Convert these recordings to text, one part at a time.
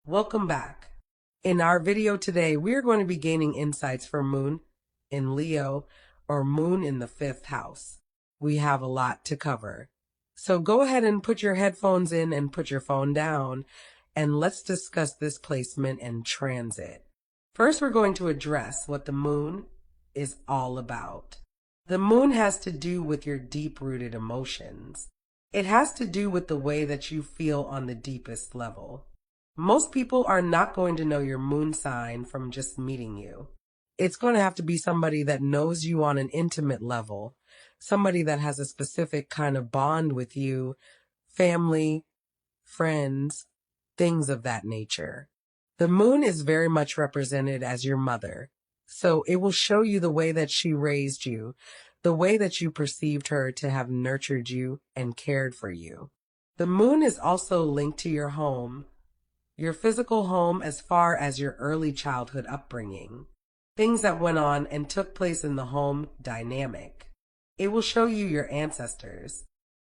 Welcome back. In our video today, we're going to be gaining insights for Moon in Leo or Moon in the fifth house. We have a lot to cover. So go ahead and put your headphones in and put your phone down, and let's discuss this placement and transit. First, we're going to address what the Moon is all about. The Moon has to do with your deep-rooted emotions. It has to do with the way that you feel on the deepest level. Most people are not going to know your moon sign from just meeting you. It's going to have to be somebody that knows you on an intimate level, somebody that has a specific kind of bond with you, family, friends, things of that nature. The moon is very much represented as your mother, so it will show you the way that she raised you, the way that you perceived her to have nurtured you and cared for you. The moon is also linked to your home, your physical home as far as your early childhood upbringing, things that went on and took place in the home dynamic. It will show you your ancestors.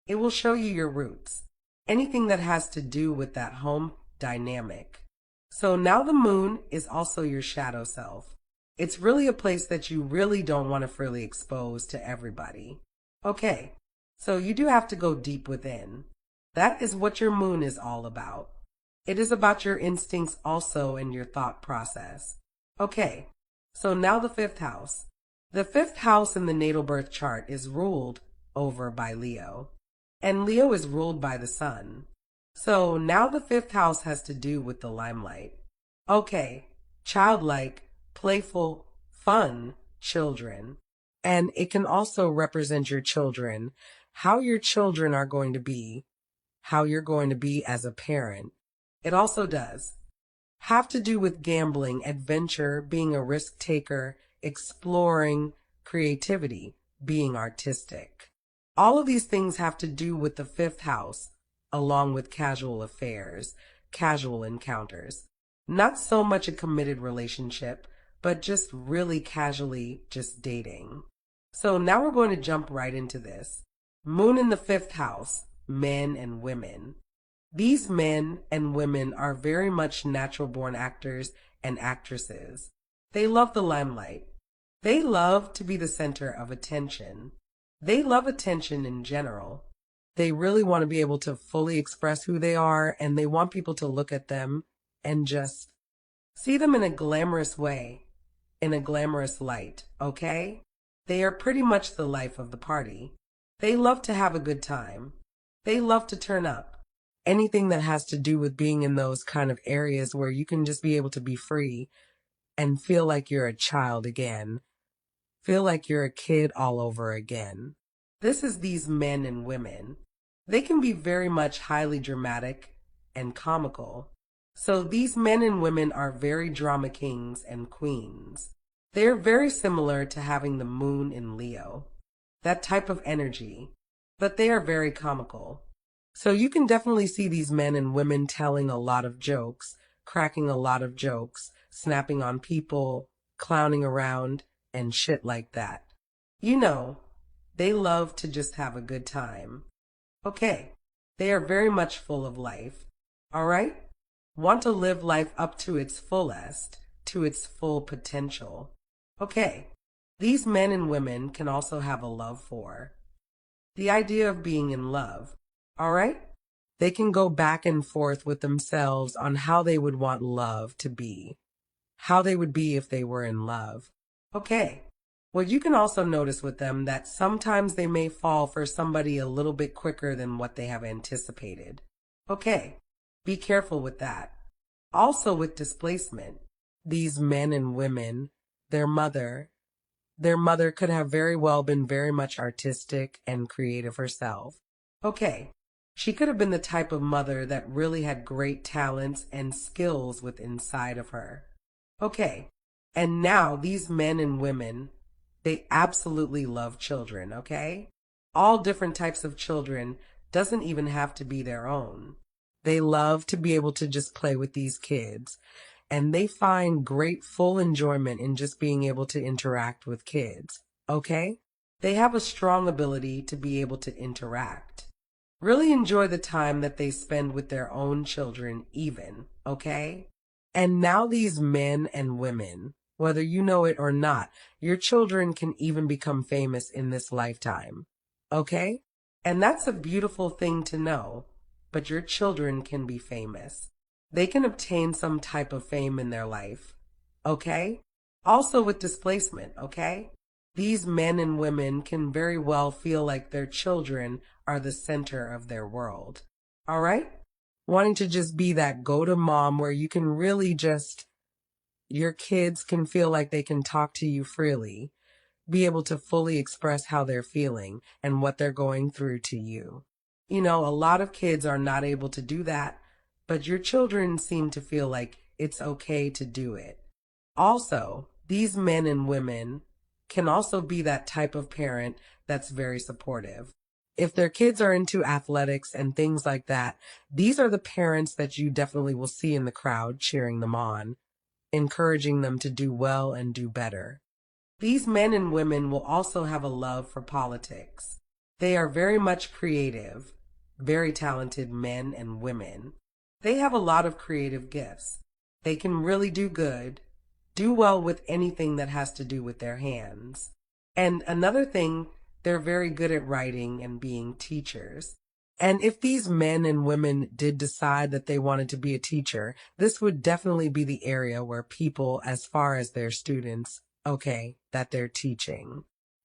It will show you your roots, anything that has to do with that home dynamic. So now the moon is also your shadow self. It's really a place that you really don't want to freely expose to everybody. Okay, so you do have to go deep within. That is what your moon is all about. It is about your instincts also and your thought process. Okay, so now the fifth house. The fifth house in the natal birth chart is ruled over by Leo, and Leo is ruled by the sun. So now the fifth house has to do with the limelight. Okay, childlike, playful, fun children. And it can also represent your children, how your children are going to be, how you're going to be as a parent. It also does have to do with gambling, adventure, being a risk taker, exploring, creativity, being artistic. All of these things have to do with the fifth house, along with casual affairs, casual encounters. Not so much a committed relationship, but just really casually just dating. So now we're going to jump right into this. Moon in the fifth house, men and women. These men and women are very much natural-born actors and actresses. They love the limelight. They love to be the center of attention. They love attention in general. They really want to be able to fully express who they are, and they want people to look at them and just see them in a glamorous way, in a glamorous light, okay? They are pretty much the life of the party. They love to have a good time. They love to turn up. Anything that has to do with being in those kind of areas where you can just be able to be free and feel like you're a child again. Feel like you're a kid all over again. This is these men and women. They can be very much highly dramatic and comical. So these men and women are very drama kings and queens. They are very similar to having the moon in Leo. That type of energy. But they are very comical. So you can definitely see these men and women telling a lot of jokes, cracking a lot of jokes, snapping on people, clowning around, and shit like that. You know, they love to just have a good time. Okay, they are very much full of life. All right? Want to live life up to its fullest, to its full potential. Okay, these men and women can also have a love for the idea of being in love. All right? They can go back and forth with themselves on how they would want love to be, how they would be if they were in love. Okay. Well, you can also notice with them that sometimes they may fall for somebody a little bit quicker than what they have anticipated. Okay. Be careful with that. Also with displacement, these men and women, their mother could have very well been very much artistic and creative herself. Okay. She could have been the type of mother that really had great talents and skills within inside of her. Okay, and now these men and women, they absolutely love children, okay? All different types of children, doesn't even have to be their own. They love to be able to just play with these kids, and they find great full enjoyment in just being able to interact with kids, okay? They have a strong ability to be able to interact. Really enjoy the time that they spend with their own children, even, okay? And now these men and women, whether you know it or not, your children can even become famous in this lifetime, okay? And that's a beautiful thing to know, but your children can be famous. They can obtain some type of fame in their life, okay? Also with displacement, okay? These men and women can very well feel like their children are the center of their world. All right? Wanting to just be that go-to mom where you can really just, your kids can feel like they can talk to you freely, be able to fully express how they're feeling and what they're going through to you. You know, a lot of kids are not able to do that, but your children seem to feel like it's okay to do it. Also, these men and women can also be that type of parent that's very supportive. If their kids are into athletics and things like that, these are the parents that you definitely will see in the crowd cheering them on, encouraging them to do well and do better. These men and women will also have a love for politics. They are very much creative, very talented men and women. They have a lot of creative gifts. They can really do good, do well with anything that has to do with their hands. And another thing, they're very good at writing and being teachers. And if these men and women did decide that they wanted to be a teacher, this would definitely be the area where people, as far as their students, okay, that they're teaching.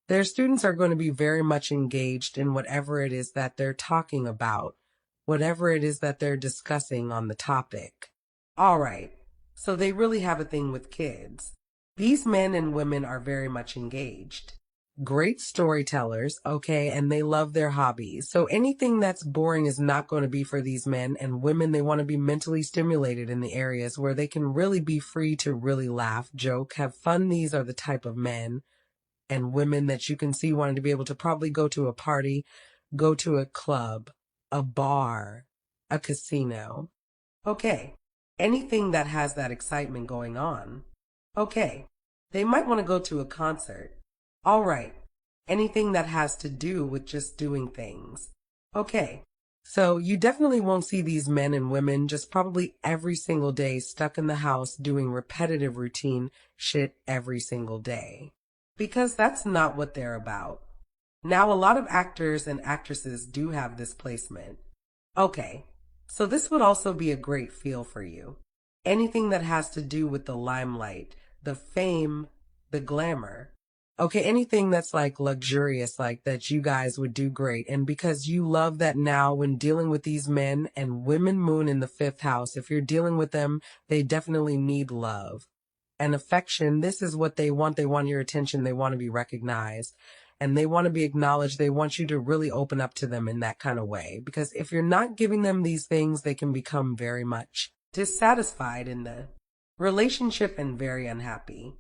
Their students are going to be very much engaged in whatever it is that they're talking about, whatever it is that they're discussing on the topic. All right, so they really have a thing with kids. These men and women are very much engaged. Great storytellers, okay, and they love their hobbies. So anything that's boring is not going to be for these men and women. They want to be mentally stimulated in the areas where they can really be free to really laugh, joke, have fun. These are the type of men and women that you can see wanting to be able to probably go to a party, go to a club, a bar, a casino. Okay, anything that has that excitement going on. Okay, they might want to go to a concert. All right, anything that has to do with just doing things. Okay, so you definitely won't see these men and women just probably every single day stuck in the house doing repetitive routine shit every single day. Because that's not what they're about. Now, a lot of actors and actresses do have this placement. Okay, so this would also be a great feel for you. Anything that has to do with the limelight, the fame, the glamour. Okay, anything that's like luxurious, like that you guys would do great. And because you love that now when dealing with these men and women moon in the fifth house, if you're dealing with them, they definitely need love and affection. This is what they want. They want your attention. They want to be recognized and they want to be acknowledged. They want you to really open up to them in that kind of way. Because if you're not giving them these things, they can become very much dissatisfied in the relationship and very unhappy.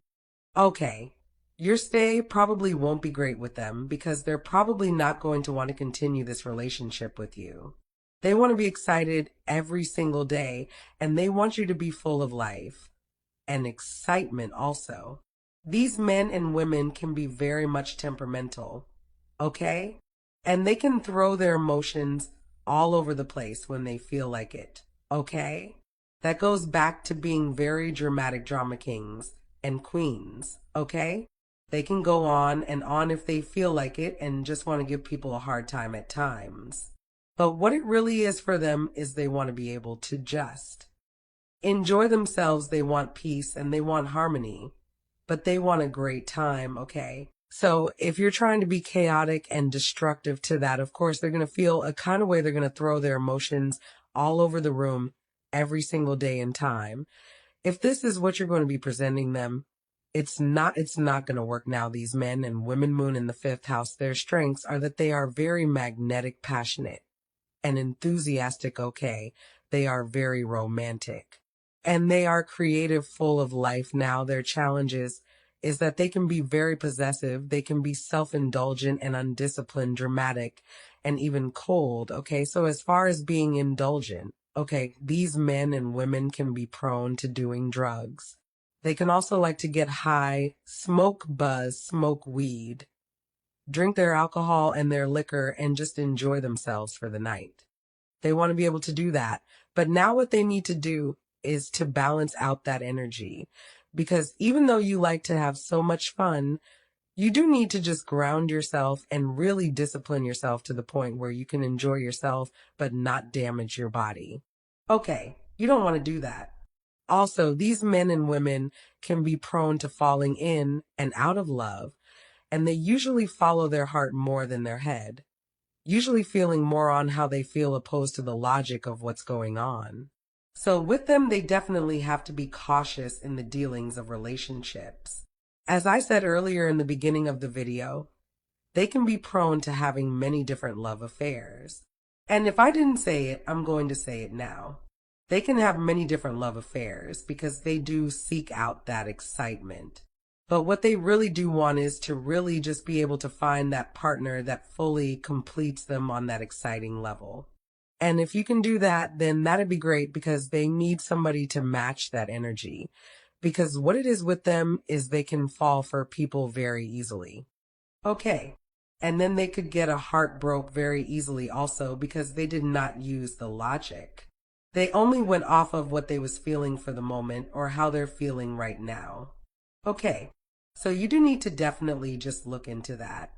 Okay, your stay probably won't be great with them because they're probably not going to want to continue this relationship with you. They want to be excited every single day and they want you to be full of life and excitement also. These men and women can be very much temperamental, okay? And they can throw their emotions all over the place when they feel like it, okay? That goes back to being very dramatic drama kings and queens, okay? They can go on and on if they feel like it and just want to give people a hard time at times. But what it really is for them is they want to be able to just enjoy themselves. They want peace and they want harmony, but they want a great time, okay? So if you're trying to be chaotic and destructive to that, of course, they're going to feel a kind of way they're going to throw their emotions all over the room every single day and time. If this is what you're going to be presenting them, it's not going to work now. These men and women moon in the fifth house, their strengths are that they are very magnetic, passionate, and enthusiastic, okay? They are very romantic. And they are creative, full of life now. Their challenges is that they can be very possessive. They can be self-indulgent and undisciplined, dramatic, and even cold, okay? So as far as being indulgent, okay, these men and women can be prone to doing drugs. They can also like to get high, smoke buzz, smoke weed. drink their alcohol and their liquor and just enjoy themselves for the night. They want to be able to do that. But now what they need to do is to balance out that energy. Because even though you like to have so much fun, you do need to just ground yourself and really discipline yourself to the point where you can enjoy yourself but not damage your body. Okay, you don't want to do that. Also, these men and women can be prone to falling in and out of love, and they usually follow their heart more than their head, usually feeling more on how they feel opposed to the logic of what's going on. So with them, they definitely have to be cautious in the dealings of relationships. As I said earlier in the beginning of the video, they can be prone to having many different love affairs. And if I didn't say it, I'm going to say it now. They can have many different love affairs because they do seek out that excitement. But what they really do want is to really just be able to find that partner that fully completes them on that exciting level. And if you can do that, then that'd be great because they need somebody to match that energy. Because what it is with them is they can fall for people very easily. Okay. And then they could get a heart broke very easily also because they did not use the logic. They only went off of what they was feeling for the moment or how they're feeling right now. Okay, so you do need to definitely just look into that.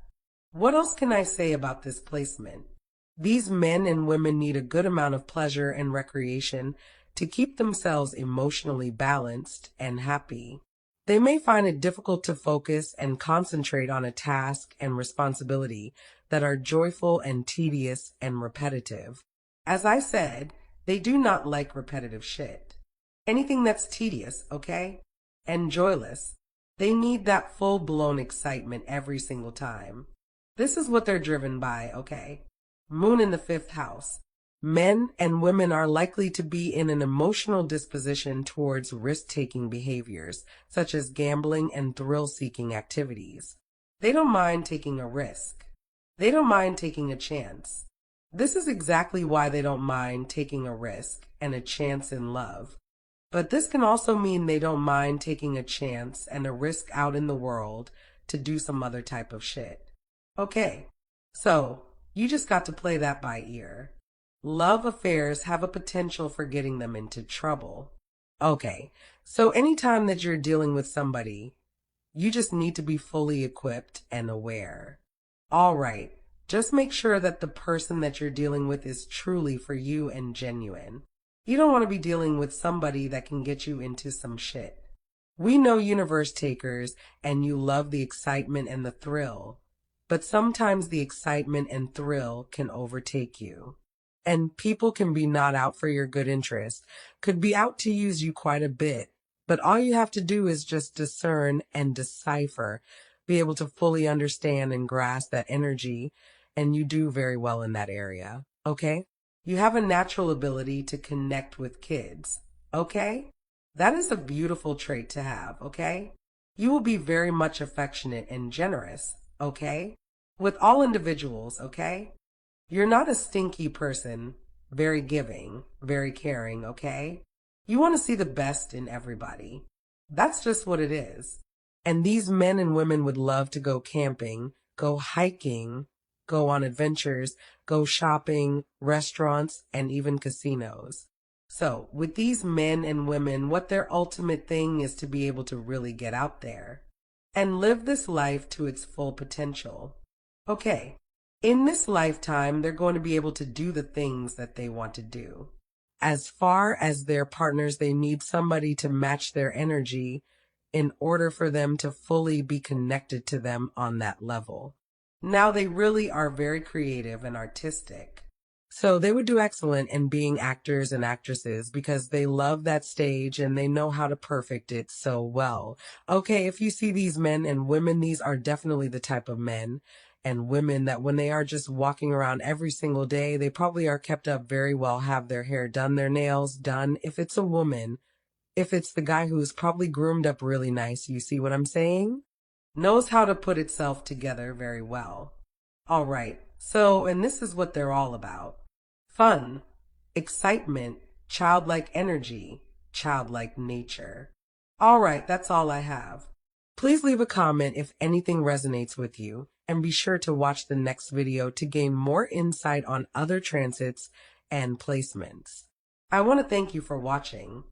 What else can I say about this placement? These men and women need a good amount of pleasure and recreation to keep themselves emotionally balanced and happy. They may find it difficult to focus and concentrate on a task and responsibility that are joyful and tedious and repetitive. As I said, they do not like repetitive shit. Anything that's tedious, okay? And joyless. They need that full-blown excitement every single time. This is what they're driven by, okay? Moon in the 5th house. Men and women are likely to be in an emotional disposition towards risk-taking behaviors, such as gambling and thrill-seeking activities. They don't mind taking a risk. They don't mind taking a chance. This is exactly why they don't mind taking a risk and a chance in love. But this can also mean they don't mind taking a chance and a risk out in the world to do some other type of shit. Okay, so you just got to play that by ear. Love affairs have a potential for getting them into trouble. Okay, so anytime that you're dealing with somebody, you just need to be fully equipped and aware. All right. Just make sure that the person that you're dealing with is truly for you and genuine. You don't want to be dealing with somebody that can get you into some shit. We know universe takers and you love the excitement and the thrill, but sometimes the excitement and thrill can overtake you. And people can be not out for your good interest, could be out to use you quite a bit, but all you have to do is just discern and decipher, be able to fully understand and grasp that energy, and you do very well in that area, okay? You have a natural ability to connect with kids, okay? That is a beautiful trait to have, okay? You will be very much affectionate and generous, okay? With all individuals, okay? You're not a stinky person, very giving, very caring, okay? You want to see the best in everybody. That's just what it is. And these men and women would love to go camping, go hiking, go on adventures, go shopping, restaurants, and even casinos. So with these men and women, what their ultimate thing is to be able to really get out there and live this life to its full potential. Okay, in this lifetime, they're going to be able to do the things that they want to do. As far as their partners, they need somebody to match their energy in order for them to fully be connected to them on that level. Now they really are very creative and artistic. So they would do excellent in being actors and actresses because they love that stage and they know how to perfect it so well. Okay, if you see these men and women, these are definitely the type of men and women that when they are just walking around every single day, they probably are kept up very well, have their hair done, their nails done. If it's a woman, if it's the guy who's probably groomed up really nice, you see what I'm saying? Knows how to put itself together very well. All right, so, and this is what they're all about. Fun, excitement, childlike energy, childlike nature. All right, that's all I have. Please leave a comment if anything resonates with you, and be sure to watch the next video to gain more insight on other transits and placements. I want to thank you for watching.